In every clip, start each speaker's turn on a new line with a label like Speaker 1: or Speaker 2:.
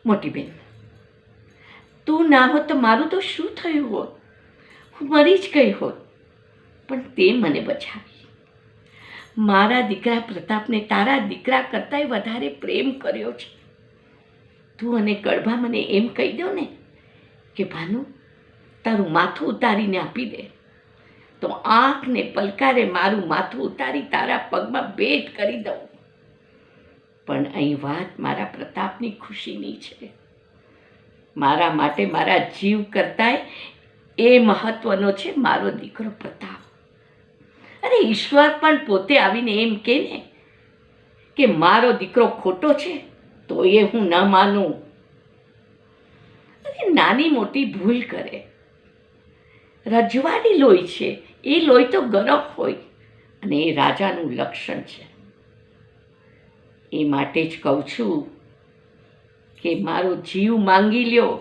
Speaker 1: મોટી બેન, તું ના હોત તો મારું તો શું થયું હોત? હું મરી જ ગઈ હોત. પણ તે મને બચાવી. મારા દીકરા પ્રતાપને તારા દીકરા કરતાંય વધારે પ્રેમ કર્યો છે. તું અને કડભા મને એમ કહી દો ને કે ભાનુ, તારું માથું ઉતારીને આપી દે, તો આંખને પલકારે મારું માથું ઉતારી તારા પગમાં ભેટ કરી દઉં. પણ અહીં વાત મારા પ્રતાપની ખુશીની છે. મારા માટે મારા જીવ કરતાંય એ મહત્વનો છે મારો દીકરો પ્રતાપ. અરે ઈશ્વર પણ પોતે આવીને એમ કહે ને કે મારો દીકરો ખોટો છે, તો એ હું ન માનું. અરે નાની મોટી ભૂલ કરે, રજવાડી લોહી છે, એ લોહી તો ગરમ હોય, અને એ રાજાનું લક્ષણ છે. એ માટે જ કહું છું કે મારો જીવ માંગી લ્યો,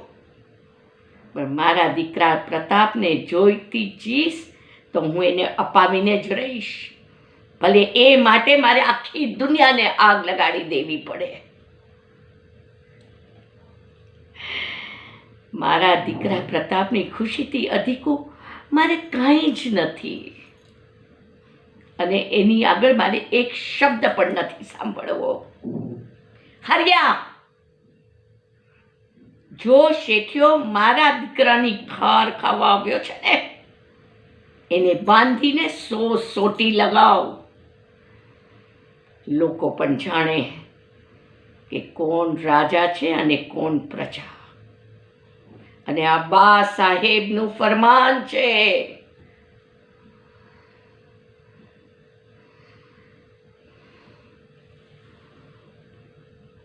Speaker 1: પણ મારા દીકરા પ્રતાપને જોઈતી ચીજ તો હું એને અપાવીને જ રહીશ, ભલે એ માટે મારે આખી દુનિયાને આગ લગાડી દેવી પડે. મારા દીકરા પ્રતાપની ખુશીથી અધિકું મારે કાંઈ જ નથી, અને એની આગળ મારે એક શબ્દ પણ નથી સાંભળવો. હરિયા, જો શેઠિયો મારા દીકરાની ખાર ખાવા આવ્યો છે ને, એને બાંધીને સોટી લગાવ. લોકો પણ જાણે કે કોણ રાજા છે અને કોણ પ્રજા. અને આ બા સાહેબનું ફરમાન છે.